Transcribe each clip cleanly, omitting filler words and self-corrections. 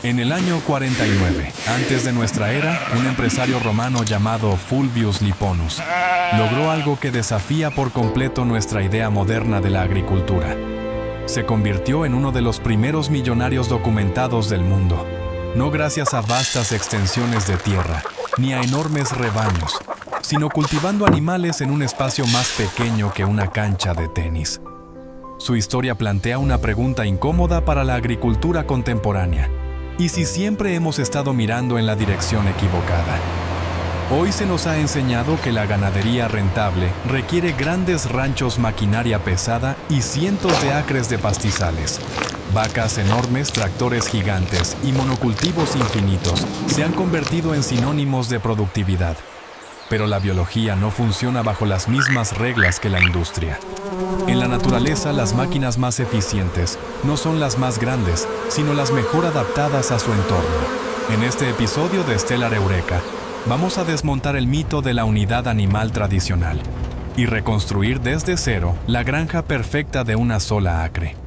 En el año 49, antes de nuestra era, un empresario romano llamado Fulvius Liponus logró algo que desafía por completo nuestra idea moderna de la agricultura. Se convirtió en uno de los primeros millonarios documentados del mundo, no gracias a vastas extensiones de tierra, ni a enormes rebaños, sino cultivando animales en un espacio más pequeño que una cancha de tenis. Su historia plantea una pregunta incómoda para la agricultura contemporánea. ¿Y si siempre hemos estado mirando en la dirección equivocada? Hoy se nos ha enseñado que la ganadería rentable requiere grandes ranchos, maquinaria pesada y cientos de acres de pastizales. Vacas enormes, tractores gigantes y monocultivos infinitos se han convertido en sinónimos de productividad. Pero la biología no funciona bajo las mismas reglas que la industria. En la naturaleza, las máquinas más eficientes no son las más grandes, sino las mejor adaptadas a su entorno. En este episodio de Stellar Eureka, vamos a desmontar el mito de la unidad animal tradicional y reconstruir desde cero la granja perfecta de una sola acre.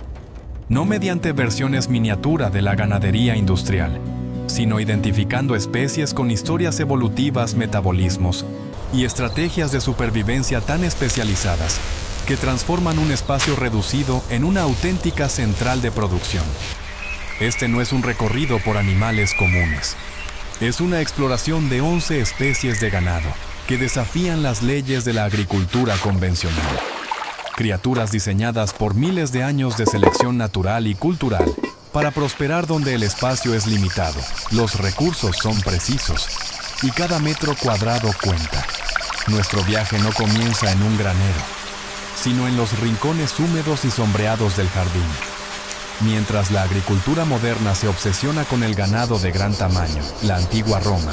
No mediante versiones miniatura de la ganadería industrial, sino identificando especies con historias evolutivas, metabolismos y estrategias de supervivencia tan especializadas que transforman un espacio reducido en una auténtica central de producción. Este no es un recorrido por animales comunes. Es una exploración de 11 especies de ganado que desafían las leyes de la agricultura convencional. Criaturas diseñadas por miles de años de selección natural y cultural para prosperar donde el espacio es limitado, los recursos son precisos y cada metro cuadrado cuenta. Nuestro viaje no comienza en un granero, sino en los rincones húmedos y sombreados del jardín. Mientras la agricultura moderna se obsesiona con el ganado de gran tamaño, la antigua Roma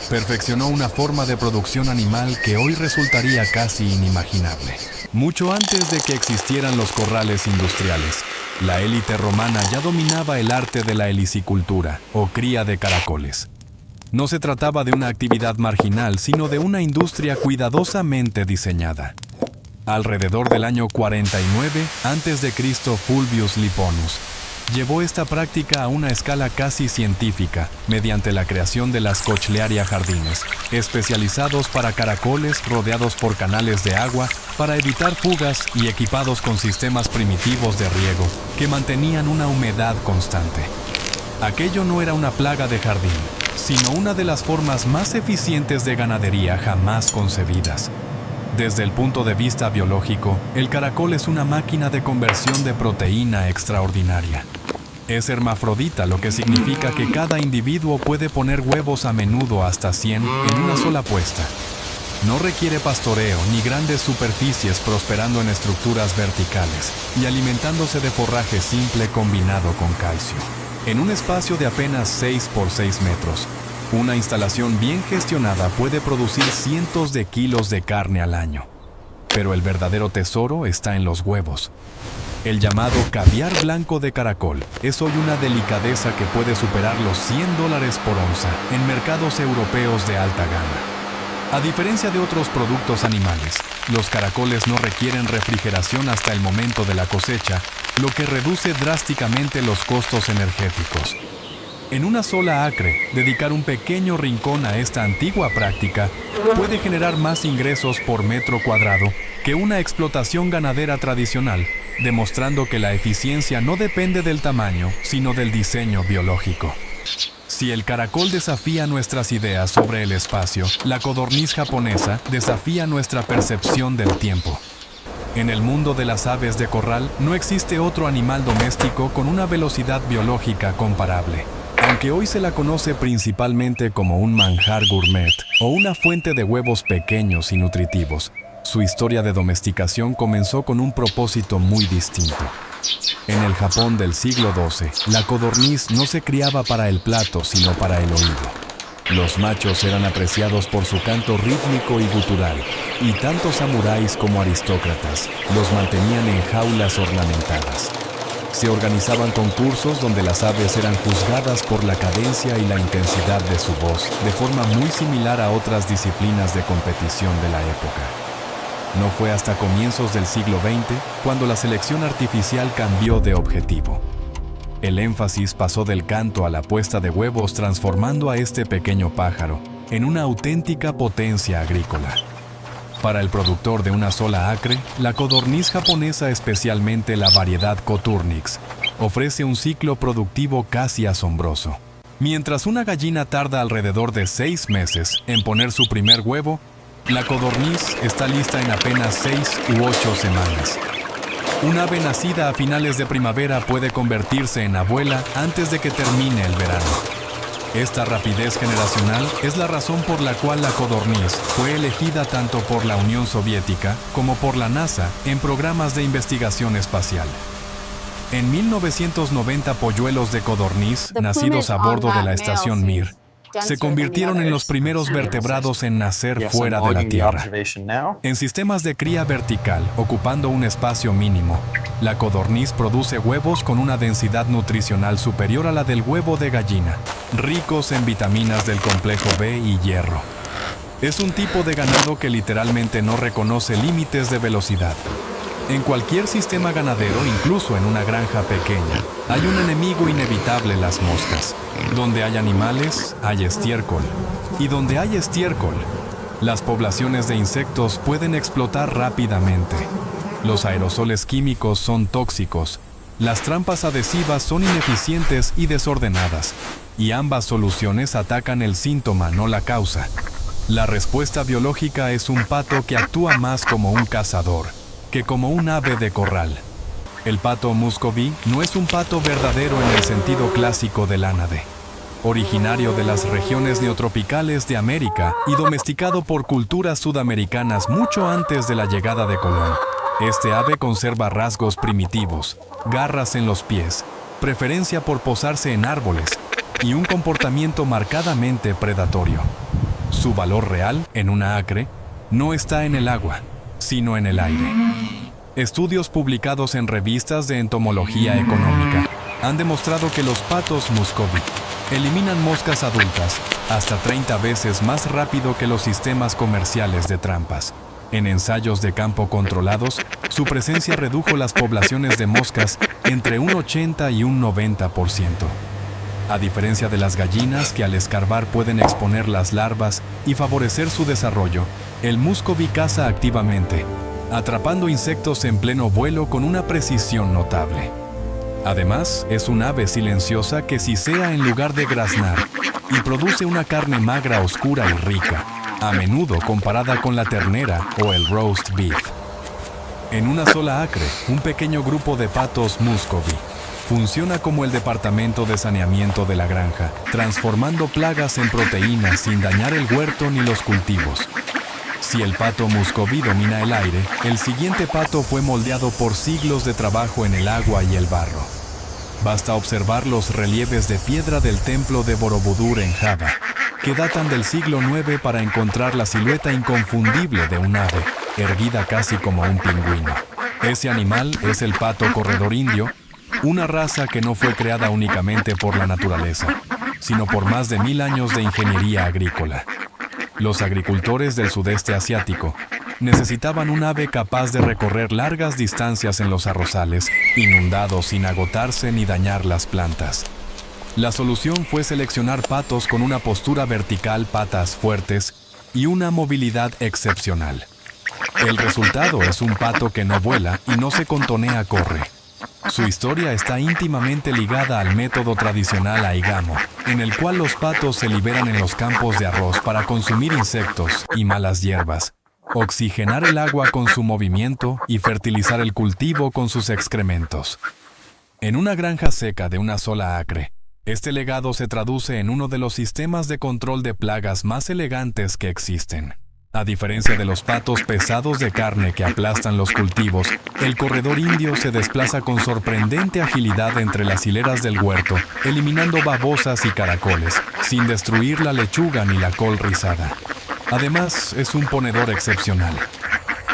perfeccionó una forma de producción animal que hoy resultaría casi inimaginable. Mucho antes de que existieran los corrales industriales, la élite romana ya dominaba el arte de la helicicultura, o cría de caracoles. No se trataba de una actividad marginal, sino de una industria cuidadosamente diseñada. Alrededor del año 49 a.C., Fulvius Liponus llevó esta práctica a una escala casi científica mediante la creación de las Cochlearia jardines, especializados para caracoles rodeados por canales de agua para evitar fugas y equipados con sistemas primitivos de riego que mantenían una humedad constante. Aquello no era una plaga de jardín, sino una de las formas más eficientes de ganadería jamás concebidas. Desde el punto de vista biológico, el caracol es una máquina de conversión de proteína extraordinaria. Es hermafrodita, lo que significa que cada individuo puede poner huevos a menudo hasta 100 en una sola puesta. No requiere pastoreo ni grandes superficies, prosperando en estructuras verticales y alimentándose de forraje simple combinado con calcio. En un espacio de apenas 6 por 6 metros, una instalación bien gestionada puede producir cientos de kilos de carne al año. Pero el verdadero tesoro está en los huevos. El llamado caviar blanco de caracol es hoy una delicadeza que puede superar los $100 por onza en mercados europeos de alta gama. A diferencia de otros productos animales, los caracoles no requieren refrigeración hasta el momento de la cosecha, lo que reduce drásticamente los costos energéticos. En una sola acre, dedicar un pequeño rincón a esta antigua práctica puede generar más ingresos por metro cuadrado que una explotación ganadera tradicional, demostrando que la eficiencia no depende del tamaño, sino del diseño biológico. Si el caracol desafía nuestras ideas sobre el espacio, la codorniz japonesa desafía nuestra percepción del tiempo. En el mundo de las aves de corral, no existe otro animal doméstico con una velocidad biológica comparable. Aunque hoy se la conoce principalmente como un manjar gourmet o una fuente de huevos pequeños y nutritivos, su historia de domesticación comenzó con un propósito muy distinto. En el Japón del siglo XII, la codorniz no se criaba para el plato, sino para el oído. Los machos eran apreciados por su canto rítmico y gutural, y tanto samuráis como aristócratas los mantenían en jaulas ornamentadas. Se organizaban concursos donde las aves eran juzgadas por la cadencia y la intensidad de su voz, de forma muy similar a otras disciplinas de competición de la época. No fue hasta comienzos del siglo XX cuando la selección artificial cambió de objetivo. El énfasis pasó del canto a la puesta de huevos, transformando a este pequeño pájaro en una auténtica potencia agrícola. Para el productor de una sola acre, la codorniz japonesa, especialmente la variedad Coturnix, ofrece un ciclo productivo casi asombroso. Mientras una gallina tarda alrededor de 6 meses en poner su primer huevo, la codorniz está lista en apenas 6 u 8 semanas. Un ave nacida a finales de primavera puede convertirse en abuela antes de que termine el verano. Esta rapidez generacional es la razón por la cual la codorniz fue elegida tanto por la Unión Soviética como por la NASA en programas de investigación espacial. En 1990, polluelos de codorniz, nacidos a bordo de la estación Mir, se convirtieron en los primeros vertebrados en nacer fuera de la Tierra. En sistemas de cría vertical, ocupando un espacio mínimo, la codorniz produce huevos con una densidad nutricional superior a la del huevo de gallina, ricos en vitaminas del complejo B y hierro. Es un tipo de ganado que literalmente no reconoce límites de velocidad. En cualquier sistema ganadero, incluso en una granja pequeña, hay un enemigo inevitable: las moscas. Donde hay animales, hay estiércol. Y donde hay estiércol, las poblaciones de insectos pueden explotar rápidamente. Los aerosoles químicos son tóxicos. Las trampas adhesivas son ineficientes y desordenadas. Y ambas soluciones atacan el síntoma, no la causa. La respuesta biológica es un pato que actúa más como un cazador que como un ave de corral. El pato muscovy no es un pato verdadero en el sentido clásico del ánade. Originario de las regiones neotropicales de América y domesticado por culturas sudamericanas mucho antes de la llegada de Colón, este ave conserva rasgos primitivos, garras en los pies, preferencia por posarse en árboles y un comportamiento marcadamente predatorio. Su valor real, en una acre, no está en el agua, sino en el aire. Estudios publicados en revistas de entomología económica han demostrado que los patos muscovy eliminan moscas adultas hasta 30 veces más rápido que los sistemas comerciales de trampas. En ensayos de campo controlados, su presencia redujo las poblaciones de moscas entre un 80 y un 90%. A diferencia de las gallinas, que al escarbar pueden exponer las larvas y favorecer su desarrollo, el muscovy caza activamente, atrapando insectos en pleno vuelo con una precisión notable. Además, es un ave silenciosa que sisea en lugar de graznar y produce una carne magra, oscura y rica, a menudo comparada con la ternera o el roast beef. En una sola acre, un pequeño grupo de patos muscovy funciona como el departamento de saneamiento de la granja, transformando plagas en proteínas sin dañar el huerto ni los cultivos. Si el pato muscovy domina el aire, el siguiente pato fue moldeado por siglos de trabajo en el agua y el barro. Basta observar los relieves de piedra del templo de Borobudur en Java, que datan del siglo IX, para encontrar la silueta inconfundible de un ave, erguida casi como un pingüino. Ese animal es el pato corredor indio, una raza que no fue creada únicamente por la naturaleza, sino por más de 1000 años de ingeniería agrícola. Los agricultores del sudeste asiático necesitaban un ave capaz de recorrer largas distancias en los arrozales, inundados sin agotarse ni dañar las plantas. La solución fue seleccionar patos con una postura vertical, patas fuertes y una movilidad excepcional. El resultado es un pato que no vuela y no se contonea, corre. Su historia está íntimamente ligada al método tradicional aigamo, en el cual los patos se liberan en los campos de arroz para consumir insectos y malas hierbas, oxigenar el agua con su movimiento y fertilizar el cultivo con sus excrementos. En una granja seca de una sola acre, este legado se traduce en uno de los sistemas de control de plagas más elegantes que existen. A diferencia de los patos pesados de carne que aplastan los cultivos, el corredor indio se desplaza con sorprendente agilidad entre las hileras del huerto, eliminando babosas y caracoles, sin destruir la lechuga ni la col rizada. Además, es un ponedor excepcional.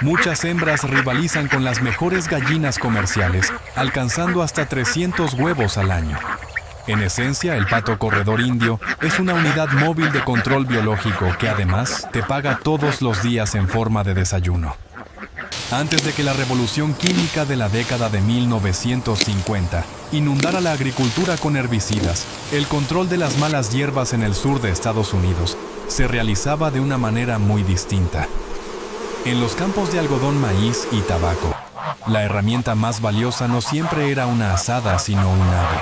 Muchas hembras rivalizan con las mejores gallinas comerciales, alcanzando hasta 300 huevos al año. En esencia, el pato corredor indio es una unidad móvil de control biológico que además te paga todos los días en forma de desayuno. Antes de que la revolución química de la década de 1950 inundara la agricultura con herbicidas, el control de las malas hierbas en el sur de Estados Unidos se realizaba de una manera muy distinta. En los campos de algodón, maíz y tabaco, la herramienta más valiosa no siempre era una azada, sino un ave.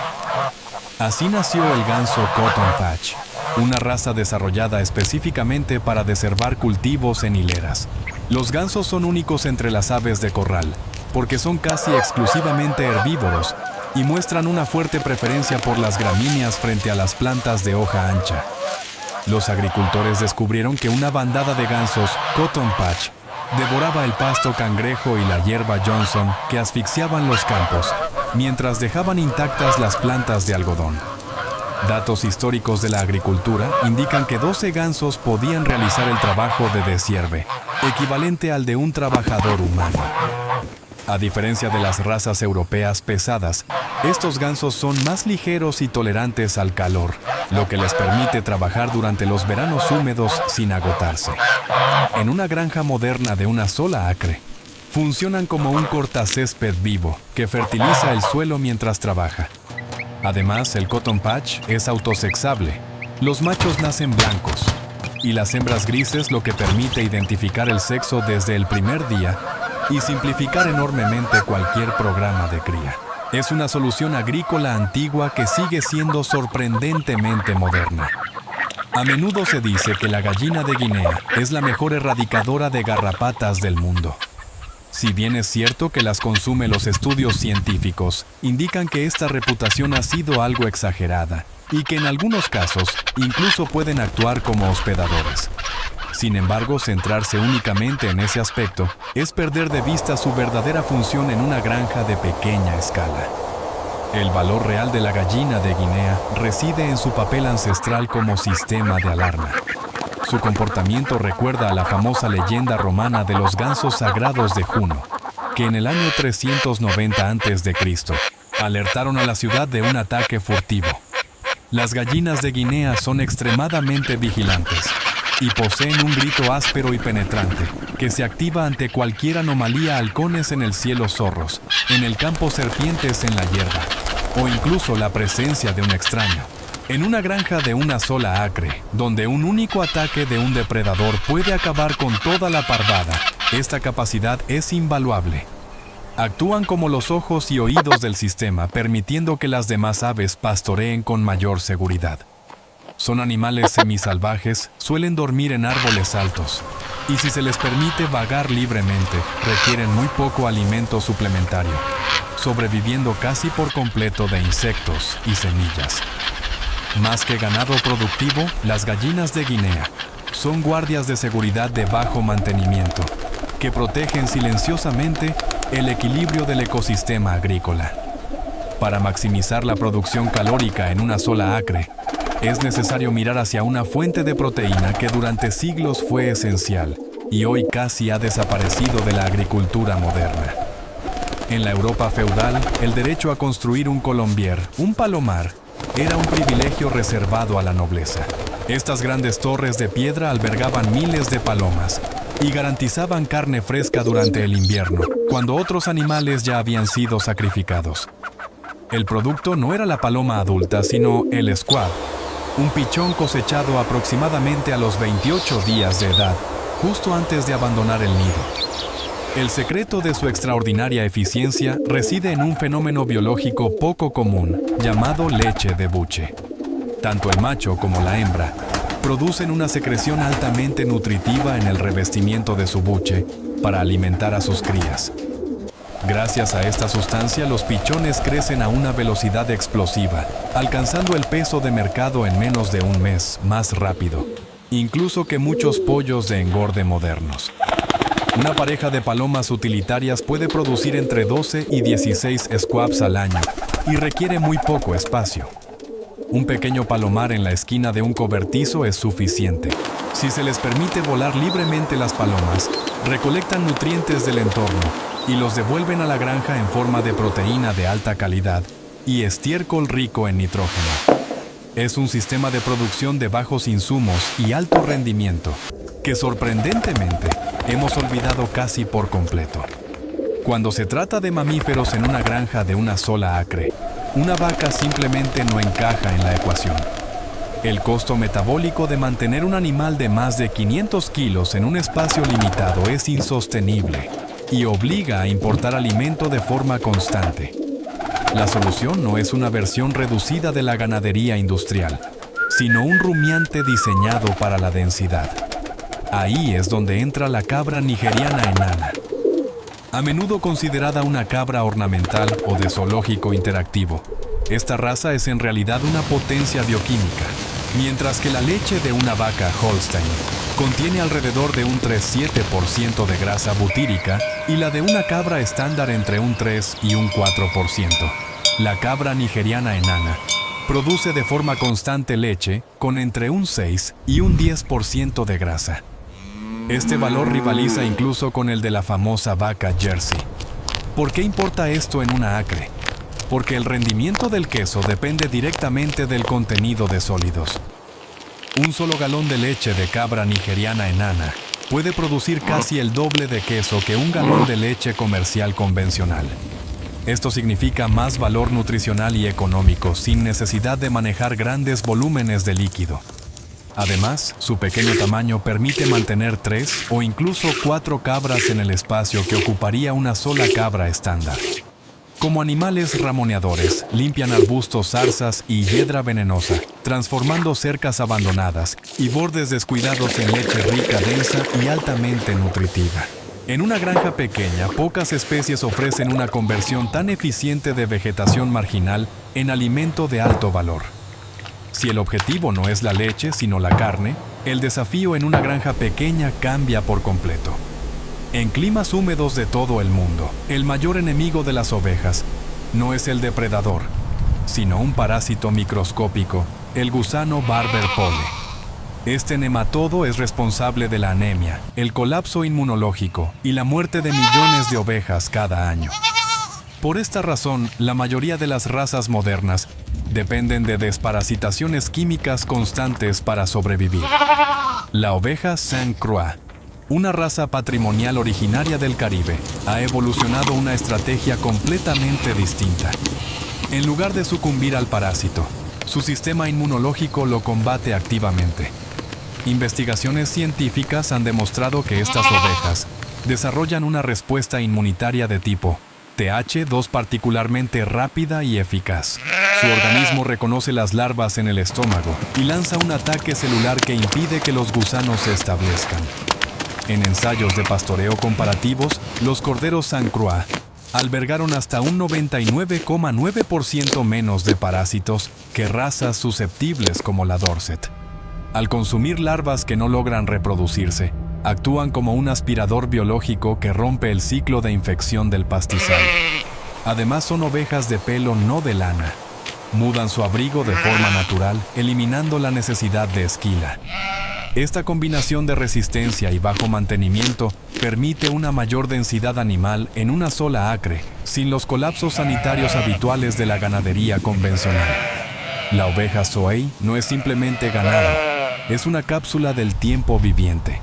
Así nació el ganso Cotton Patch, una raza desarrollada específicamente para desherbar cultivos en hileras. Los gansos son únicos entre las aves de corral, porque son casi exclusivamente herbívoros y muestran una fuerte preferencia por las gramíneas frente a las plantas de hoja ancha. Los agricultores descubrieron que una bandada de gansos Cotton Patch devoraba el pasto cangrejo y la hierba Johnson que asfixiaban los campos, mientras dejaban intactas las plantas de algodón. Datos históricos de la agricultura indican que 12 gansos podían realizar el trabajo de deshierve, equivalente al de un trabajador humano. A diferencia de las razas europeas pesadas, estos gansos son más ligeros y tolerantes al calor, lo que les permite trabajar durante los veranos húmedos sin agotarse. En una granja moderna de una sola acre, funcionan como un cortacésped vivo que fertiliza el suelo mientras trabaja. Además, el Cotton Patch es autosexable. Los machos nacen blancos y las hembras grises, lo que permite identificar el sexo desde el primer día y simplificar enormemente cualquier programa de cría. Es una solución agrícola antigua que sigue siendo sorprendentemente moderna. A menudo se dice que la gallina de Guinea es la mejor erradicadora de garrapatas del mundo. Si bien es cierto que las consume, los estudios científicos indican que esta reputación ha sido algo exagerada y que en algunos casos incluso pueden actuar como hospedadores. Sin embargo, centrarse únicamente en ese aspecto es perder de vista su verdadera función en una granja de pequeña escala. El valor real de la gallina de Guinea reside en su papel ancestral como sistema de alarma. Su comportamiento recuerda a la famosa leyenda romana de los gansos sagrados de Juno, que en el año 390 a.C. alertaron a la ciudad de un ataque furtivo. Las gallinas de Guinea son extremadamente vigilantes y poseen un grito áspero y penetrante que se activa ante cualquier anomalía: halcones en el cielo, zorros en el campo, serpientes en la hierba o incluso la presencia de un extraño. En una granja de una sola acre, donde un único ataque de un depredador puede acabar con toda la parvada, esta capacidad es invaluable. Actúan como los ojos y oídos del sistema, permitiendo que las demás aves pastoreen con mayor seguridad. Son animales semisalvajes, suelen dormir en árboles altos, y si se les permite vagar libremente, requieren muy poco alimento suplementario, sobreviviendo casi por completo de insectos y semillas. Más que ganado productivo, las gallinas de Guinea son guardias de seguridad de bajo mantenimiento, que protegen silenciosamente el equilibrio del ecosistema agrícola. Para maximizar la producción calórica en una sola acre, es necesario mirar hacia una fuente de proteína que durante siglos fue esencial y hoy casi ha desaparecido de la agricultura moderna. En la Europa feudal, el derecho a construir un colombier, un palomar, era un privilegio reservado a la nobleza. Estas grandes torres de piedra albergaban miles de palomas y garantizaban carne fresca durante el invierno, cuando otros animales ya habían sido sacrificados. El producto no era la paloma adulta, sino el squab, un pichón cosechado aproximadamente a los 28 días de edad, justo antes de abandonar el nido. El secreto de su extraordinaria eficiencia reside en un fenómeno biológico poco común, llamado leche de buche. Tanto el macho como la hembra producen una secreción altamente nutritiva en el revestimiento de su buche para alimentar a sus crías. Gracias a esta sustancia, los pichones crecen a una velocidad explosiva, alcanzando el peso de mercado en menos de un mes, más rápido, incluso que muchos pollos de engorde modernos. Una pareja de palomas utilitarias puede producir entre 12 y 16 squabs al año y requiere muy poco espacio. Un pequeño palomar en la esquina de un cobertizo es suficiente. Si se les permite volar libremente, las palomas recolectan nutrientes del entorno y los devuelven a la granja en forma de proteína de alta calidad y estiércol rico en nitrógeno. Es un sistema de producción de bajos insumos y alto rendimiento que sorprendentemente hemos olvidado casi por completo. Cuando se trata de mamíferos en una granja de una sola acre, una vaca simplemente no encaja en la ecuación. El costo metabólico de mantener un animal de más de 500 kilos en un espacio limitado es insostenible y obliga a importar alimento de forma constante. La solución no es una versión reducida de la ganadería industrial, sino un rumiante diseñado para la densidad. Ahí es donde entra la cabra nigeriana enana. A menudo considerada una cabra ornamental o de zoológico interactivo, esta raza es en realidad una potencia bioquímica. Mientras que la leche de una vaca Holstein contiene alrededor de un 3,7% de grasa butírica y la de una cabra estándar entre un 3 y un 4%. La cabra nigeriana enana produce de forma constante leche con entre un 6 y un 10% de grasa. Este valor rivaliza incluso con el de la famosa vaca Jersey. ¿Por qué importa esto en una acre? Porque el rendimiento del queso depende directamente del contenido de sólidos. Un solo galón de leche de cabra nigeriana enana puede producir casi el doble de queso que un galón de leche comercial convencional. Esto significa más valor nutricional y económico sin necesidad de manejar grandes volúmenes de líquido. Además, su pequeño tamaño permite mantener 3 o incluso 4 cabras en el espacio que ocuparía una sola cabra estándar. Como animales ramoneadores, limpian arbustos, zarzas y hiedra venenosa, transformando cercas abandonadas y bordes descuidados en leche rica, densa y altamente nutritiva. En una granja pequeña, pocas especies ofrecen una conversión tan eficiente de vegetación marginal en alimento de alto valor. Si el objetivo no es la leche, sino la carne, el desafío en una granja pequeña cambia por completo. En climas húmedos de todo el mundo, el mayor enemigo de las ovejas no es el depredador, sino un parásito microscópico, el gusano Barber Pole. Este nematodo es responsable de la anemia, el colapso inmunológico y la muerte de millones de ovejas cada año. Por esta razón, la mayoría de las razas modernas dependen de desparasitaciones químicas constantes para sobrevivir. La oveja Saint Croix, una raza patrimonial originaria del Caribe, ha evolucionado una estrategia completamente distinta. En lugar de sucumbir al parásito, su sistema inmunológico lo combate activamente. Investigaciones científicas han demostrado que estas ovejas desarrollan una respuesta inmunitaria de tipo TH2 particularmente rápida y eficaz. Su organismo reconoce las larvas en el estómago y lanza un ataque celular que impide que los gusanos se establezcan. En ensayos de pastoreo comparativos, los corderos Saint Croix albergaron hasta un 99,9% menos de parásitos que razas susceptibles como la Dorset. Al consumir larvas que no logran reproducirse, actúan como un aspirador biológico que rompe el ciclo de infección del pastizal. Además, son ovejas de pelo, no de lana. Mudan su abrigo de forma natural, eliminando la necesidad de esquila. Esta combinación de resistencia y bajo mantenimiento permite una mayor densidad animal en una sola acre, sin los colapsos sanitarios habituales de la ganadería convencional. La oveja Soay no es simplemente ganado, es una cápsula del tiempo viviente.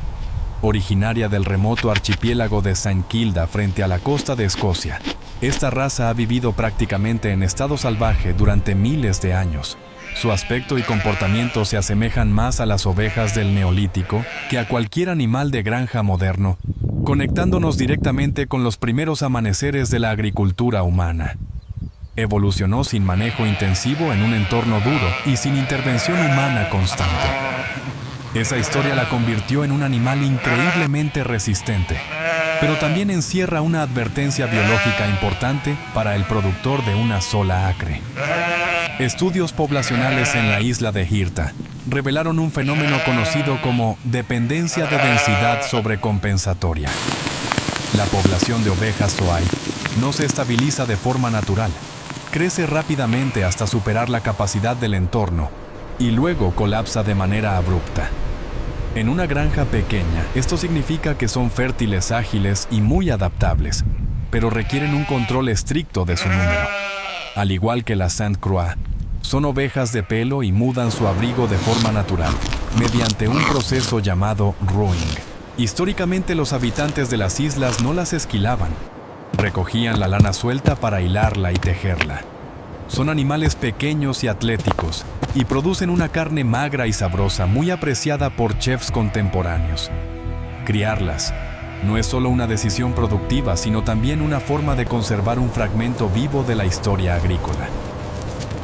Originaria del remoto archipiélago de St. Kilda frente a la costa de Escocia, esta raza ha vivido prácticamente en estado salvaje durante miles de años. Su aspecto y comportamiento se asemejan más a las ovejas del Neolítico que a cualquier animal de granja moderno, conectándonos directamente con los primeros amaneceres de la agricultura humana. Evolucionó sin manejo intensivo en un entorno duro y sin intervención humana constante. Esa historia la convirtió en un animal increíblemente resistente, pero también encierra una advertencia biológica importante para el productor de una sola acre. Estudios poblacionales en la isla de Hirta revelaron un fenómeno conocido como dependencia de densidad sobrecompensatoria. La población de ovejas Soay no se estabiliza de forma natural, crece rápidamente hasta superar la capacidad del entorno y luego colapsa de manera abrupta. En una granja pequeña, esto significa que son fértiles, ágiles y muy adaptables, pero requieren un control estricto de su número. Al igual que la Saint Croix, son ovejas de pelo y mudan su abrigo de forma natural, mediante un proceso llamado rowing. Históricamente, los habitantes de las islas no las esquilaban. Recogían la lana suelta para hilarla y tejerla. Son animales pequeños y atléticos, y producen una carne magra y sabrosa muy apreciada por chefs contemporáneos. Criarlas no es solo una decisión productiva, sino también una forma de conservar un fragmento vivo de la historia agrícola.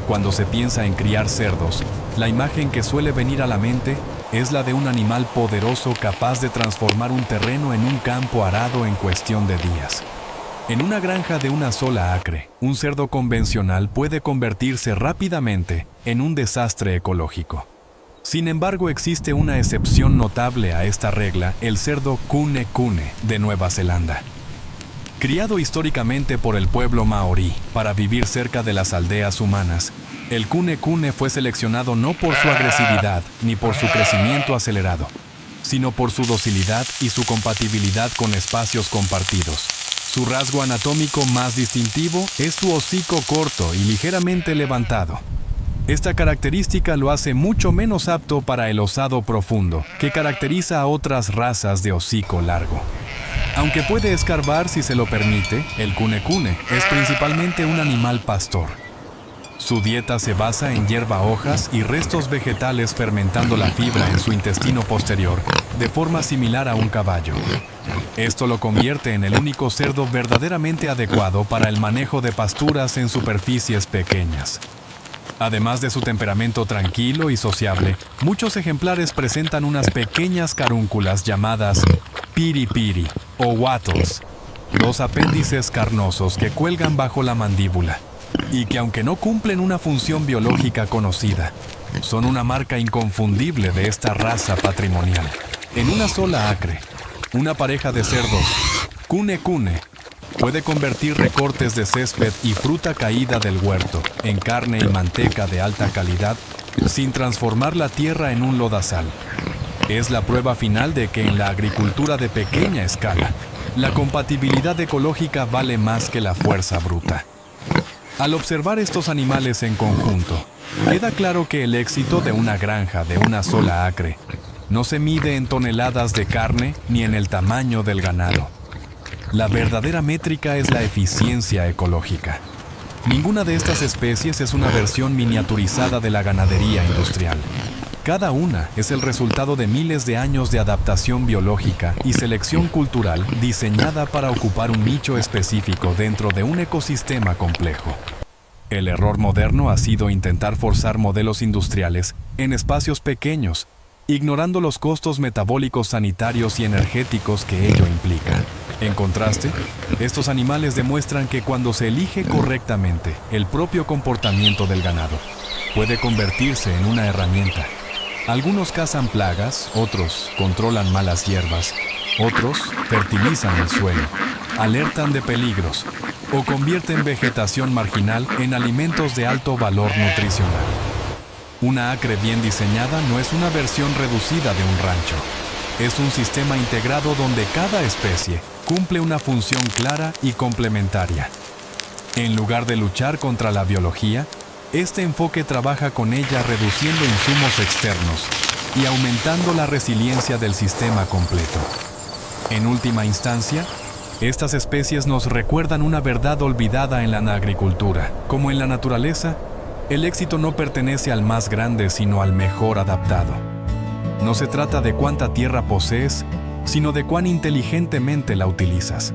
Cuando se piensa en criar cerdos, la imagen que suele venir a la mente es la de un animal poderoso capaz de transformar un terreno en un campo arado en cuestión de días. En una granja de una sola acre, un cerdo convencional puede convertirse rápidamente en un desastre ecológico. Sin embargo, existe una excepción notable a esta regla, el cerdo Kune Kune de Nueva Zelanda. Criado históricamente por el pueblo maorí para vivir cerca de las aldeas humanas, el Kune Kune fue seleccionado no por su agresividad ni por su crecimiento acelerado, sino por su docilidad y su compatibilidad con espacios compartidos. Su rasgo anatómico más distintivo es su hocico corto y ligeramente levantado. Esta característica lo hace mucho menos apto para el osado profundo, que caracteriza a otras razas de hocico largo. Aunque puede escarbar si se lo permite, el Kune Kune es principalmente un animal pastor. Su dieta se basa en hierba hojas y restos vegetales fermentando la fibra en su intestino posterior, de forma similar a un caballo. Esto lo convierte en el único cerdo verdaderamente adecuado para el manejo de pasturas en superficies pequeñas. Además de su temperamento tranquilo y sociable, muchos ejemplares presentan unas pequeñas carúnculas llamadas piri piri o wattles, dos apéndices carnosos que cuelgan bajo la mandíbula, y que aunque no cumplen una función biológica conocida, son una marca inconfundible de esta raza patrimonial. En una sola acre, una pareja de cerdos, Kune Kune, puede convertir recortes de césped y fruta caída del huerto en carne y manteca de alta calidad sin transformar la tierra en un lodazal. Es la prueba final de que en la agricultura de pequeña escala, la compatibilidad ecológica vale más que la fuerza bruta. Al observar estos animales en conjunto, queda claro que el éxito de una granja de una sola acre no se mide en toneladas de carne ni en el tamaño del ganado. La verdadera métrica es la eficiencia ecológica. Ninguna de estas especies es una versión miniaturizada de la ganadería industrial. Cada una es el resultado de miles de años de adaptación biológica y selección cultural diseñada para ocupar un nicho específico dentro de un ecosistema complejo. El error moderno ha sido intentar forzar modelos industriales en espacios pequeños, ignorando los costos metabólicos, sanitarios y energéticos que ello implica. En contraste, estos animales demuestran que cuando se elige correctamente el propio comportamiento del ganado, puede convertirse en una herramienta. Algunos cazan plagas, otros controlan malas hierbas, otros fertilizan el suelo, alertan de peligros o convierten vegetación marginal en alimentos de alto valor nutricional. Una acre bien diseñada no es una versión reducida de un rancho. Es un sistema integrado donde cada especie cumple una función clara y complementaria. En lugar de luchar contra la biología, este enfoque trabaja con ella reduciendo insumos externos y aumentando la resiliencia del sistema completo. En última instancia, estas especies nos recuerdan una verdad olvidada en la agricultura. Como en la naturaleza, el éxito no pertenece al más grande, sino al mejor adaptado. No se trata de cuánta tierra posees, sino de cuán inteligentemente la utilizas.